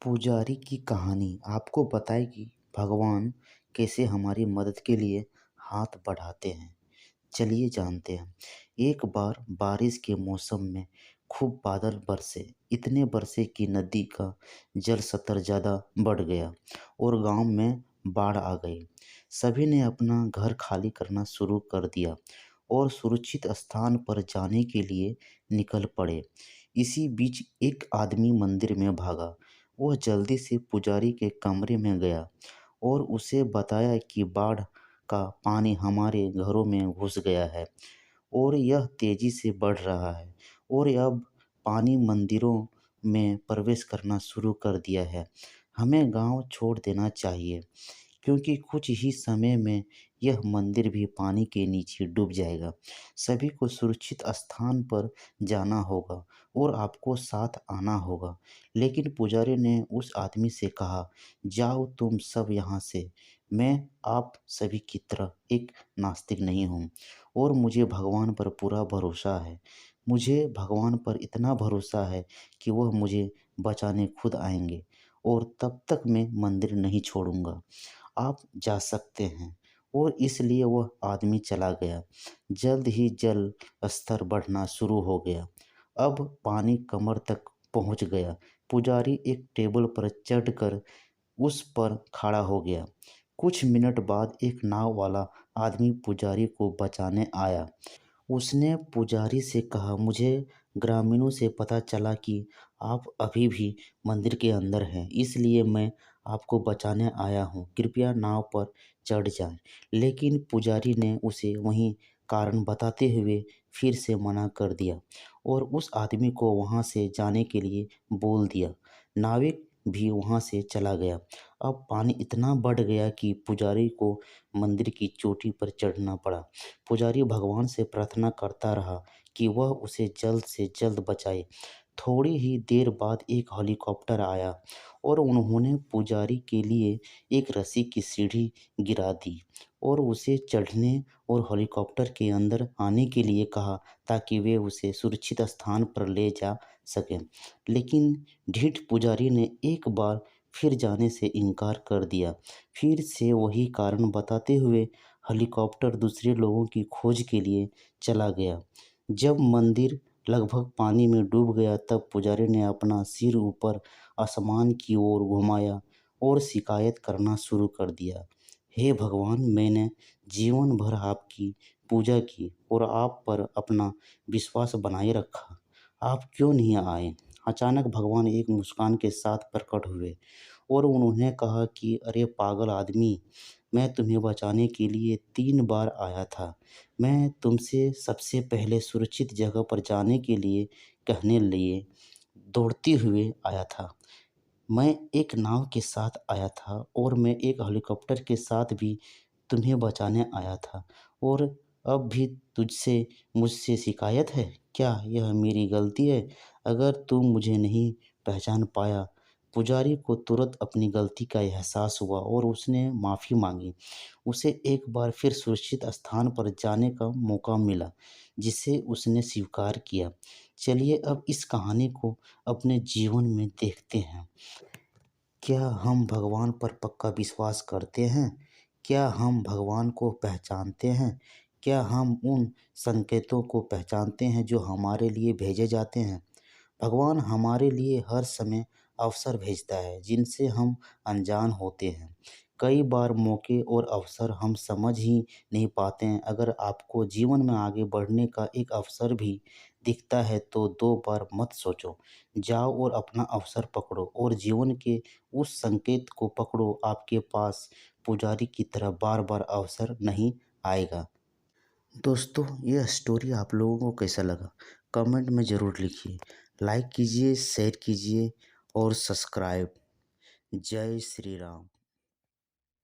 पुजारी की कहानी आपको बताएगी भगवान कैसे हमारी मदद के लिए हाथ बढ़ाते हैं। चलिए जानते हैं। एक बार बारिश के मौसम में खूब बादल बरसे, इतने बरसे कि नदी का जल स्तर ज़्यादा बढ़ गया और गांव में बाढ़ आ गई। सभी ने अपना घर खाली करना शुरू कर दिया और सुरक्षित स्थान पर जाने के लिए निकल पड़े। इसी बीच एक आदमी मंदिर में भागा। वह जल्दी से पुजारी के कमरे में गया और उसे बताया कि बाढ़ का पानी हमारे घरों में घुस गया है और यह तेजी से बढ़ रहा है और अब पानी मंदिरों में प्रवेश करना शुरू कर दिया है। हमें गांव छोड़ देना चाहिए क्योंकि कुछ ही समय में यह मंदिर भी पानी के नीचे डूब जाएगा। सभी को सुरक्षित स्थान पर जाना होगा और आपको साथ आना होगा। लेकिन पुजारी ने उस आदमी से कहा, जाओ तुम सब यहाँ से। मैं आप सभी की तरह एक नास्तिक नहीं हूँ और मुझे भगवान पर पूरा भरोसा है। मुझे भगवान पर इतना भरोसा है कि वह मुझे बचाने खुद आएंगे और तब तक मैं मंदिर नहीं छोड़ूंगा। आप जा सकते हैं। और इसलिए वह आदमी चला गया। जल्द ही जल स्तर बढ़ना शुरू हो गया। अब पानी कमर तक पहुंच गया। पुजारी एक टेबल पर चढ़कर उस पर खड़ा हो गया। कुछ मिनट बाद एक नाव वाला आदमी पुजारी को बचाने आया। उसने पुजारी से कहा, मुझे ग्रामीणों से पता चला कि आप अभी भी मंदिर के अंदर हैं, इसलिए मैं आपको बचाने आया हूँ। कृपया नाव पर चढ़ जाएं। लेकिन पुजारी ने उसे वही कारण बताते हुए फिर से मना कर दिया और उस आदमी को वहाँ से जाने के लिए बोल दिया। नाविक भी वहाँ से चला गया। अब पानी इतना बढ़ गया कि पुजारी को मंदिर की चोटी पर चढ़ना पड़ा। पुजारी भगवान से प्रार्थना करता रहा कि वह उसे जल्द से जल्द बचाए। थोड़ी ही देर बाद एक हेलीकॉप्टर आया और उन्होंने पुजारी के लिए एक रस्सी की सीढ़ी गिरा दी और उसे चढ़ने और हेलीकॉप्टर के अंदर आने के लिए कहा ताकि वे उसे सुरक्षित स्थान पर ले जा सकें। लेकिन ढीठ पुजारी ने एक बार फिर जाने से इनकार कर दिया। फिर से वही कारण बताते हुए हेलीकॉप्टर दूसरे लोगों की खोज के लिए चला गया। जब मंदिर लगभग पानी में डूब गया तब पुजारी ने अपना सिर ऊपर आसमान की ओर घुमाया और शिकायत करना शुरू कर दिया। हे भगवान, मैंने जीवन भर आपकी पूजा की और आप पर अपना विश्वास बनाए रखा। आप क्यों नहीं आए? अचानक भगवान एक मुस्कान के साथ प्रकट हुए और उन्होंने कहा कि अरे पागल आदमी, मैं तुम्हें बचाने के लिए 3 बार आया था। मैं तुमसे सबसे पहले सुरक्षित जगह पर जाने के लिए कहने लिए दौड़ते हुए आया था। मैं एक नाव के साथ आया था और मैं एक हेलीकॉप्टर के साथ भी तुम्हें बचाने आया था और अब भी तुझसे मुझसे शिकायत है? क्या यह मेरी गलती है अगर तू मुझे नहीं पहचान पाया? पुजारी को तुरंत अपनी गलती का एहसास हुआ और उसने माफ़ी मांगी। उसे एक बार फिर सुरक्षित स्थान पर जाने का मौका मिला जिसे उसने स्वीकार किया। चलिए अब इस कहानी को अपने जीवन में देखते हैं। क्या हम भगवान पर पक्का विश्वास करते हैं? क्या हम भगवान को पहचानते हैं? क्या हम उन संकेतों को पहचानते हैं जो हमारे लिए भेजे जाते हैं? भगवान हमारे लिए हर समय अवसर भेजता है जिनसे हम अनजान होते हैं। कई बार मौके और अवसर हम समझ ही नहीं पाते हैं। अगर आपको जीवन में आगे बढ़ने का एक अवसर भी दिखता है तो 2 बार मत सोचो। जाओ और अपना अवसर पकड़ो और जीवन के उस संकेत को पकड़ो। आपके पास पुजारी की तरह बार बार अवसर नहीं आएगा। दोस्तों, यह स्टोरी आप लोगों को कैसा लगा कमेंट में ज़रूर लिखिए। लाइक कीजिए, शेयर कीजिए और सब्सक्राइब। जय श्री राम।